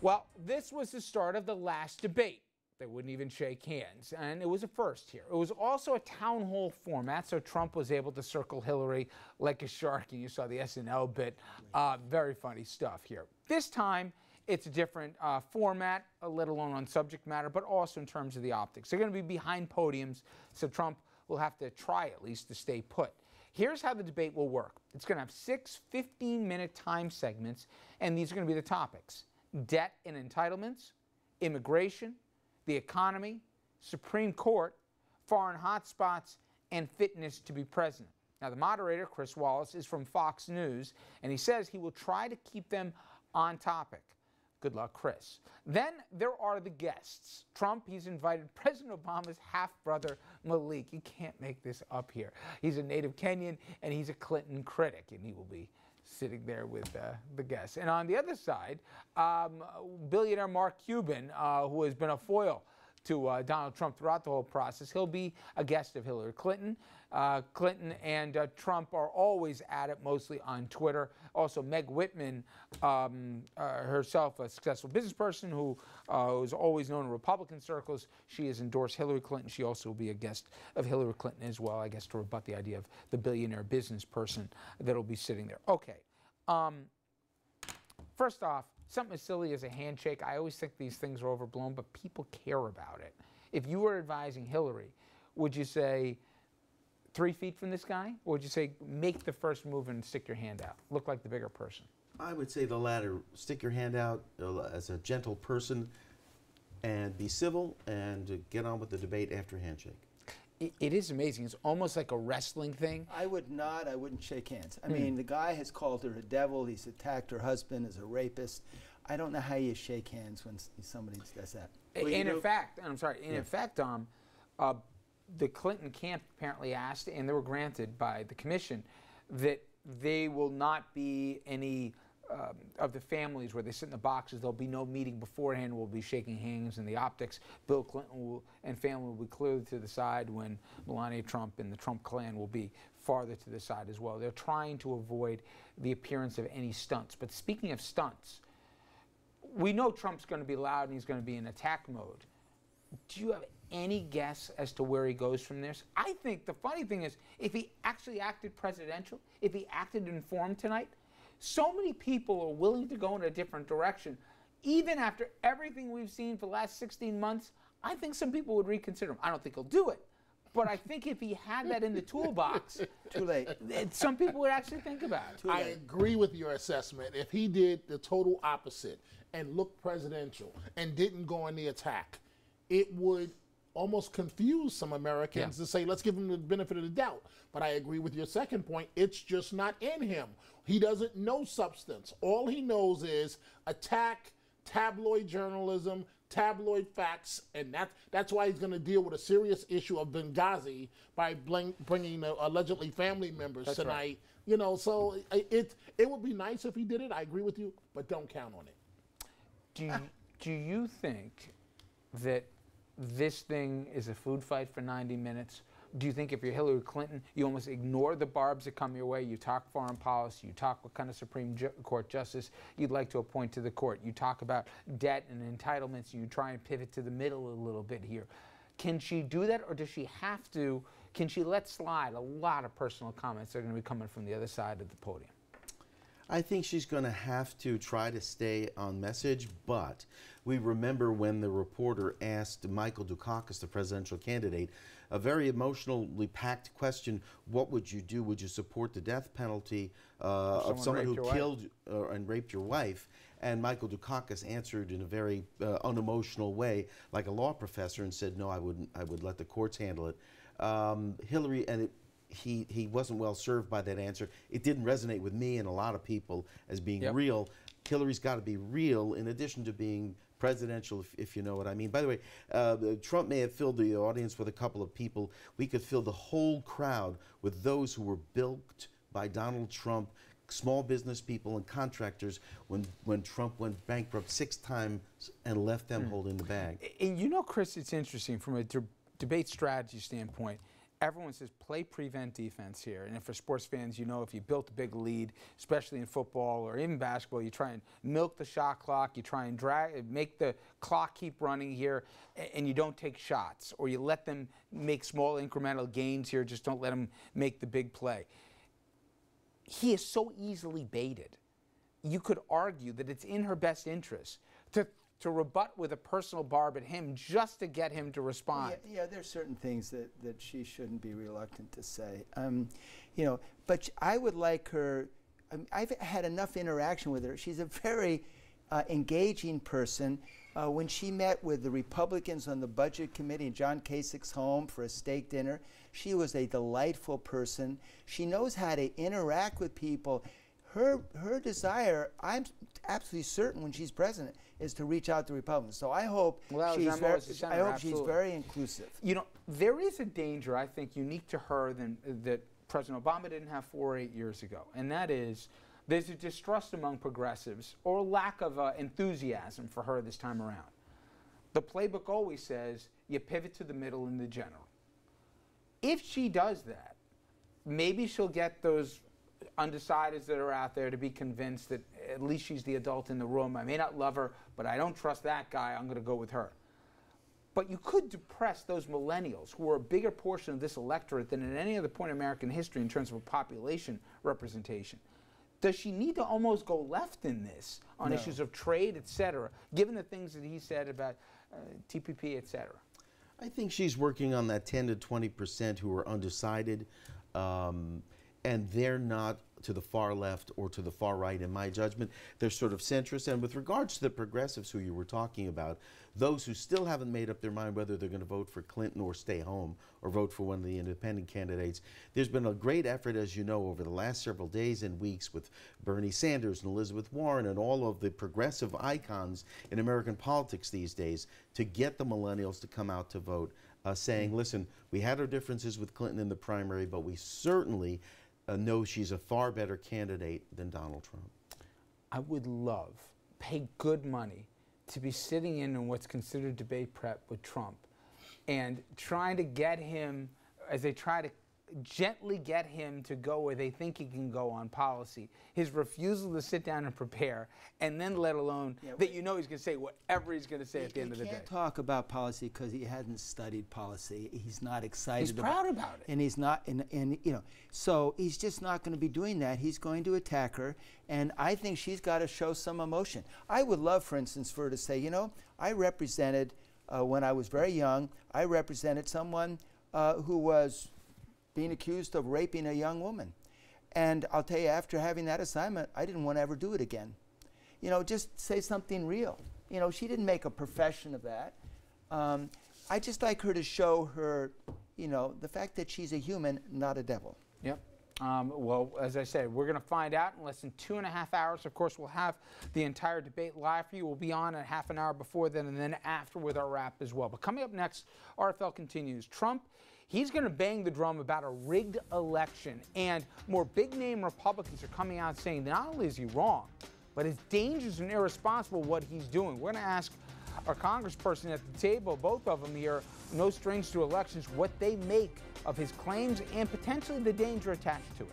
Well, this was the start of the last debate. They wouldn't even shake hands, and it was a first here. It was also a town hall format, so Trump was able to circle Hillary like a shark, and you saw the SNL bit. Very funny stuff here. This time, it's a different format, let alone on subject matter, but also in terms of the optics. They're going to be behind podiums, so Trump will have to try at least to stay put. Here's how the debate will work. It's going to have 6 15-minute time segments, and these are going to be the topics: debt and entitlements, immigration, the economy, Supreme Court, foreign hotspots, and fitness to be president. Now, the moderator, Chris Wallace, is from Fox News, and he says he will try to keep them on topic. Good luck, Chris. Then there are the guests. Trump, he's invited President Obama's half-brother, Malik. You can't make this up here. He's a native Kenyan, and he's a Clinton critic, and he will be sitting there with the guests. And on the other side, billionaire Mark Cuban, who has been a foil to Donald Trump throughout the whole process. He'll be a guest of Hillary Clinton. Clinton and Trump are always at it, mostly on Twitter. Also, Meg Whitman, herself a successful business person who is always known in Republican circles. She has endorsed Hillary Clinton. She also will be a guest of Hillary Clinton as well, I guess, to rebut the idea of the billionaire business person that will be sitting there. Okay. First off, something as silly as a handshake, I always think these things are overblown, but people care about it. If you were advising Hillary, would you say 3 feet from this guy? Or would you say make the first move and stick your hand out? Look like the bigger person. I would say the latter. Stick your hand out as a gentle person and be civil and get on with the debate after handshake. It is amazing. It's almost like a wrestling thing. I wouldn't shake hands. I mean, the guy has called her a devil. He's attacked her husband as a rapist. I don't know how you shake hands when somebody does that. Well, in fact, the Clinton camp apparently asked, and they were granted by the commission, that they will not be any of the families where they sit in the boxes. There'll be no meeting beforehand. We'll be shaking hands in the optics. Bill Clinton and family will be clearly to the side, when Melania Trump and the Trump clan will be farther to the side as well. They're trying to avoid the appearance of any stunts. But speaking of stunts, we know Trump's going to be loud and he's going to be in attack mode. Do you have any guess as to where he goes from this? I think the funny thing is, if he actually acted presidential, if he acted informed tonight, so many people are willing to go in a different direction. Even after everything we've seen for the last 16 months, I think some people would reconsider him. I don't think he'll do it. But I think if he had that in the toolbox, Too late. some people would actually think about it. I agree with your assessment. If he did the total opposite and looked presidential and didn't go on the attack, it would almost confuse some Americans to say, let's give him the benefit of the doubt. But I agree with your second point. It's just not in him. He doesn't know substance. All he knows is attack, tabloid journalism, tabloid facts, and that's why he's going to deal with a serious issue of Benghazi by bringing allegedly family members tonight. Right. You know, so it would be nice if he did it. I agree with you, but don't count on it. Do you think that this thing is a food fight for 90 minutes? Do you think if you're Hillary Clinton, you almost ignore the barbs that come your way? You talk foreign policy, you talk what kind of Supreme Court justice you'd like to appoint to the court, you talk about debt and entitlements, and you try and pivot to the middle a little bit here. Can she do that, or does she have to, can she let slide a lot of personal comments that are going to be coming from the other side of the podium? I think she's going to have to try to stay on message, but we remember when the reporter asked Michael Dukakis, the presidential candidate, a very emotionally packed question: what would you do? Would you support the death penalty of someone who killed and raped your wife? And Michael Dukakis answered in a very unemotional way, like a law professor, and said, no, I wouldn't. I would let the courts handle it. Hillary, and he wasn't well served by that answer. It didn't resonate with me and a lot of people as being real. Hillary's got to be real in addition to being presidential, if you know what I mean. By the way, Trump may have filled the audience with a couple of people. We could fill the whole crowd with those who were bilked by Donald Trump, small business people and contractors, when Trump went bankrupt 6 times and left them holding the bag. And you know, Chris, it's interesting from a debate strategy standpoint. everyone says play prevent defense here. And for sports fans, you know, if you built a big lead, especially in football or even basketball, you try and milk the shot clock, you try and make the clock keep running here, and you don't take shots, or you let them make small incremental gains here, just don't let them make the big play. He is so easily baited. You could argue that it's in her best interest to rebut with a personal barb at him just to get him to respond. Yeah, there's certain things that she shouldn't be reluctant to say. You know, but I would like her. I've had enough interaction with her. She's a very engaging person. When she met with the Republicans on the Budget Committee in John Kasich's home for a steak dinner, she was a delightful person. She knows how to interact with people. Her desire, I'm absolutely certain when she's president, is to reach out to Republicans. So I hope she's very inclusive. You know, there is a danger, I think, unique to her that President Obama didn't have 4 or 8 years ago, and that is there's a distrust among progressives or lack of enthusiasm for her this time around. The playbook always says you pivot to the middle and the general. If she does that, maybe she'll get those undecideds that are out there to be convinced that at least she's the adult in the room. I may not love her, but I don't trust that guy. I'm going to go with her. But you could depress those millennials who are a bigger portion of this electorate than at any other point in American history in terms of population representation. Does she need to almost go left in this on issues of trade, et cetera, given the things that he said about TPP, et cetera? I think she's working on that 10 to 20% who are undecided, and they're not to the far left or to the far right, in my judgment. They're sort of centrist. And with regards to the progressives who you were talking about, those who still haven't made up their mind whether they're going to vote for Clinton or stay home or vote for one of the independent candidates, there's been a great effort, as you know, over the last several days and weeks with Bernie Sanders and Elizabeth Warren and all of the progressive icons in American politics these days to get the millennials to come out to vote, saying, listen, we had our differences with Clinton in the primary, but we certainly know she's a far better candidate than Donald Trump. I would love, pay good money, to be sitting in what's considered debate prep with Trump and trying to get him, as they try to gently get him to go where they think he can go on policy, his refusal to sit down and prepare, and then let alone that you know he's going to say whatever he's going to say at the end of the day. He can't talk about policy because he hasn't studied policy. He's not excited. He's proud about it. And he's not, and you know, so he's just not going to be doing that. He's going to attack her, and I think she's got to show some emotion. I would love, for instance, for her to say, you know, I represented, when I was very young, I represented someone who was being accused of raping a young woman. And I'll tell you, after having that assignment, I didn't want to ever do it again. You know, just say something real. You know, she didn't make a profession of that. I just like her to show her, you know, the fact that she's a human, not a devil. Yep. Well, as I said, we're going to find out in less than 2.5 hours. Of course, we'll have the entire debate live for you. We'll be on a half an hour before then and then after with our wrap as well. But coming up next, RFL continues. Trump, he's going to bang the drum about a rigged election, and more big-name Republicans are coming out saying that not only is he wrong, but it's dangerous and irresponsible what he's doing. We're going to ask our congressperson at the table, both of them here, no strings to elections, what they make of his claims and potentially the danger attached to it.